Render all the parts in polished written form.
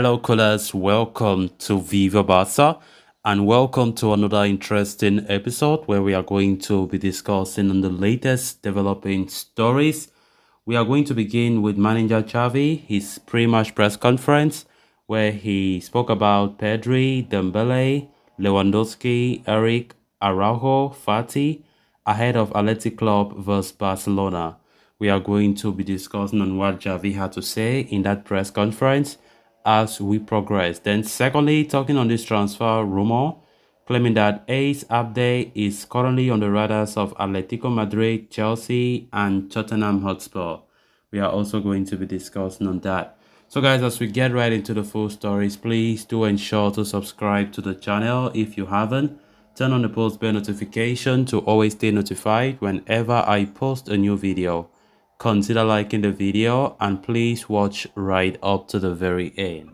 Hello, callers. Welcome to Viva Barca, and welcome to another interesting episode where we are going to be discussing on the latest developing stories. We are going to begin with manager Xavi, his pre-match press conference, where he spoke about Pedri, Dembele, Lewandowski, Eric, Araujo, Fati, ahead of Athletic Club versus Barcelona. We are going to be discussing on what Xavi had to say in that press conference as we progress. Then, secondly, talking on this transfer rumor, claiming that Ace Abde is currently on the radars of Atletico Madrid, Chelsea, and Tottenham Hotspur. We are also going to be discussing on that. So, guys, as we get right into the full stories, please do ensure to subscribe to the channel if you haven't. Turn on the post bell notification to always stay notified whenever I post a new video. Consider liking the video and please watch right up to the very end.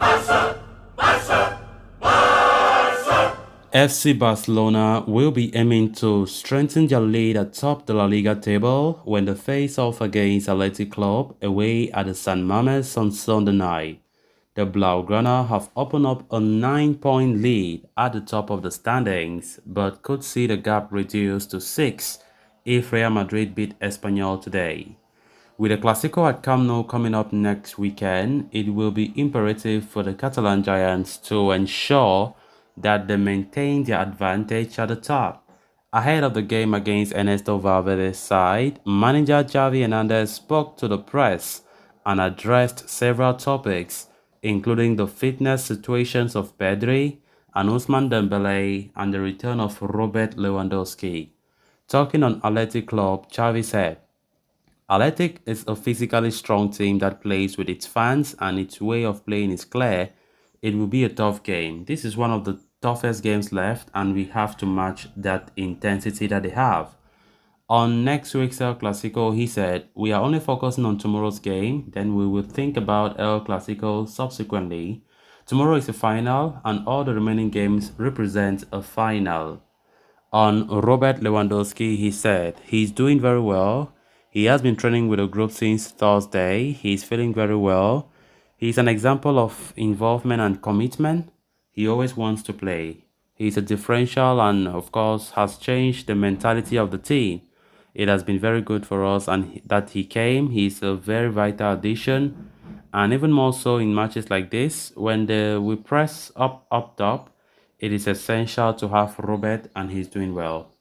FC Barcelona will be aiming to strengthen their lead atop the La Liga table when they face off against Athletic Club away at the San Mamés on Sunday night. The Blaugrana have opened up a 9-point lead at the top of the standings, but could see the gap reduced to 6 if Real Madrid beat Espanyol today. With the Clásico at Camp Nou coming up next weekend, it will be imperative for the Catalan Giants to ensure that they maintain their advantage at the top. Ahead of the game against Ernesto Valverde's side, manager Xavi Hernandez spoke to the press and addressed several topics, including the fitness situations of Pedri and Ousmane Dembele and the return of Robert Lewandowski. Talking on Athletic Club, Xavi said, Athletic is a physically strong team that plays with its fans and its way of playing is clear. It will be a tough game. This is one of the toughest games left and we have to match that intensity that they have. On next week's El Clasico, he said, we are only focusing on tomorrow's game, then we will think about El Clasico subsequently. Tomorrow is a final and all the remaining games represent a final. On Robert Lewandowski, he said, he's doing very well. He has been training with the group since Thursday. He's feeling very well. He's an example of involvement and commitment. He always wants to play. He's a differential and, of course, has changed the mentality of the team. It has been very good for us and that he came. He's a very vital addition. And even more so in matches like this, when we press up top, it is essential to have Robert and he's doing well.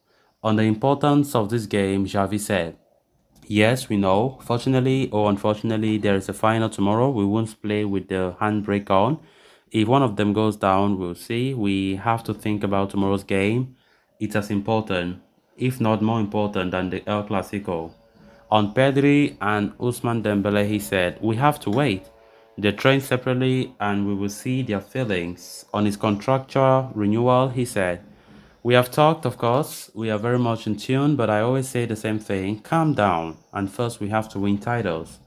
On the importance of this game, Xavi said, yes, we know. Fortunately or unfortunately, there is a final tomorrow. We won't play with the handbrake on. If one of them goes down, we'll see. We have to think about tomorrow's game. It's as important, if not more important, than the El Clasico. On Pedri and Ousmane Dembele, he said, we have to wait. They train separately and we will see their feelings. On his contractual renewal, he said, we have talked, of course, we are very much in tune, but I always say the same thing, calm down, and first we have to win titles.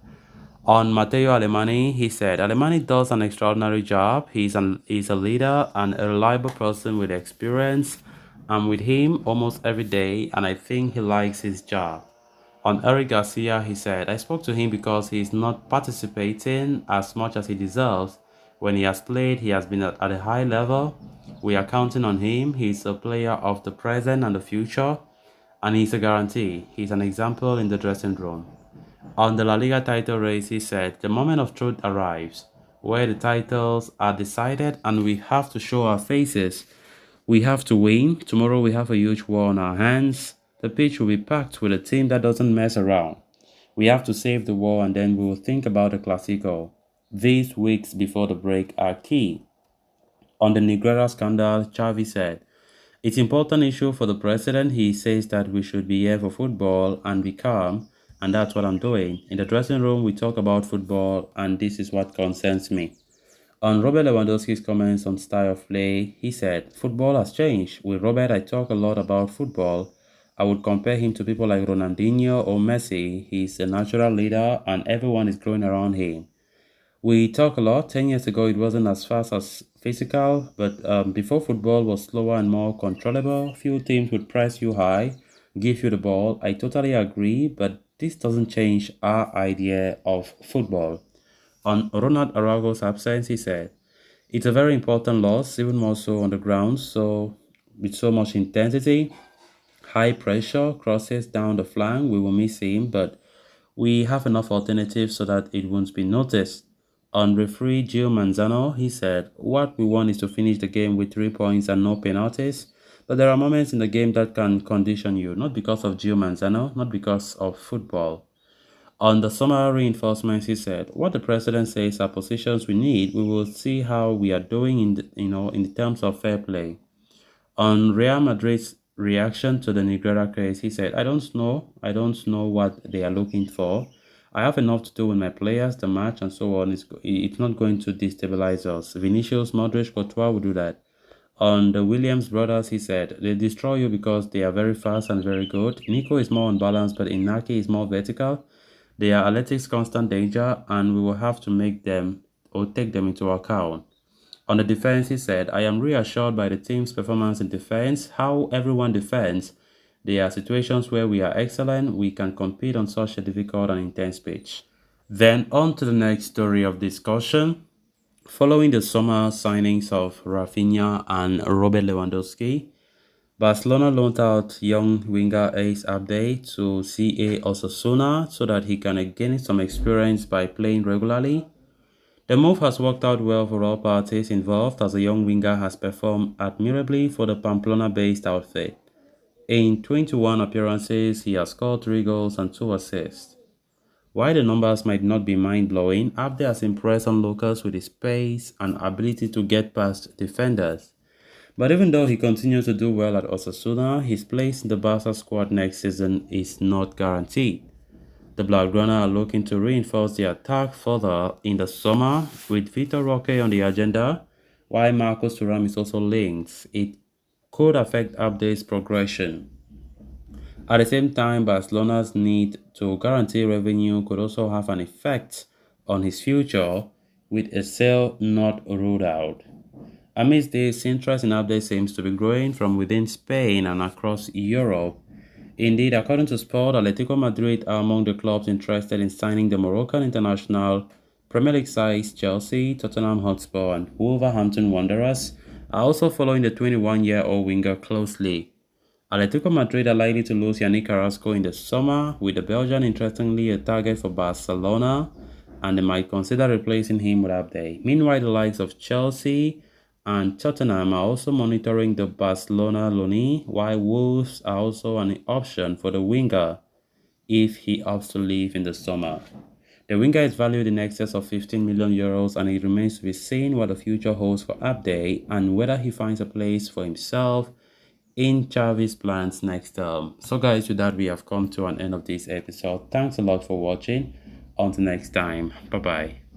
On Matteo Alemany, he said, Alemany does an extraordinary job, he's a leader and a reliable person with experience. I'm with him almost every day, and I think he likes his job. On Eric Garcia, he said, I spoke to him because he's not participating as much as he deserves. When he has played, he has been at a high level. We are counting on him. He's a player of the present and the future, and he's a guarantee. He's an example in the dressing room. On the La Liga title race, he said, the moment of truth arrives, where the titles are decided and we have to show our faces. We have to win. Tomorrow we have a huge war on our hands. The pitch will be packed with a team that doesn't mess around. We have to save the war and then we will think about the Clásico. These weeks before the break are key. On the Negreira scandal, Xavi said, it's an important issue for the president. He says that we should be here for football and be calm, and that's what I'm doing. In the dressing room, we talk about football, and this is what concerns me. On Robert Lewandowski's comments on style of play, he said, football has changed. With Robert, I talk a lot about football. I would compare him to people like Ronaldinho or Messi. He's a natural leader and everyone is growing around him. We talk a lot. 10 years ago, it wasn't as fast as physical, but before football was slower and more controllable. Few teams would press you high, give you the ball. I totally agree, but this doesn't change our idea of football. On Ronald Araujo's absence, he said, It's a very important loss, even more so on the ground. So, with so much intensity, high pressure, crosses down the flank, we will miss him, but we have enough alternatives so that it won't be noticed. On referee Gio Manzano, he said, "What we want is to finish the game with 3 points and no penalties. But there are moments in the game that can condition you, not because of Gio Manzano, not because of football." On the summer reinforcements, he said, "What the president says are positions we need. We will see how we are doing in the terms of fair play." On Real Madrid's reaction to the Negreira case, he said, I don't know what they are looking for. I have enough to do with my players, the match, and so on. It's not going to destabilize us. Vinicius, Modric, Courtois will do that." On the Williams brothers, he said, "They destroy you because they are very fast and very good. Nico is more unbalanced, but Inaki is more vertical. They are Athletics' constant danger, and we will have to make them or take them into account." On the defense, he said, "I am reassured by the team's performance in defense, how everyone defends. There are situations where we are excellent. We can compete on such a difficult and intense pitch." Then on to the next story of discussion. Following the summer signings of Rafinha and Robert Lewandowski, Barcelona loaned out young winger Ace Abde to CA Osasuna so that he can gain some experience by playing regularly. The move has worked out well for all parties involved as the young winger has performed admirably for the Pamplona-based outfit. In 21 appearances, he has scored 3 goals and 2 assists. While the numbers might not be mind-blowing, Abde has impressed onlookers with his pace and ability to get past defenders. But even though he continues to do well at Osasuna, his place in the Barca squad next season is not guaranteed. The Blaugrana are looking to reinforce the attack further in the summer with Vitor Roque on the agenda, while Marcos Thuram is also linked. It could affect Abde's progression. At the same time, Barcelona's need to guarantee revenue could also have an effect on his future, with a sale not ruled out. Amidst this, interest in Abde seems to be growing from within Spain and across Europe. Indeed, according to Sport, Atletico Madrid are among the clubs interested in signing the Moroccan international. Premier League sides Chelsea, Tottenham Hotspur, and Wolverhampton Wanderers are also following the 21-year-old winger closely. Atletico Madrid are likely to lose Yannick Carrasco in the summer, with the Belgian interestingly a target for Barcelona, and they might consider replacing him with Abde. Meanwhile, the likes of Chelsea and Tottenham are also monitoring the Barcelona loanee, while Wolves are also an option for the winger if he opts to leave in the summer. The winger is valued in excess of 15 million euros, and it remains to be seen what the future holds for Abde and whether he finds a place for himself in Xavi's plans next term. So guys, with that, we have come to an end of this episode. Thanks a lot for watching. Until next time, bye bye.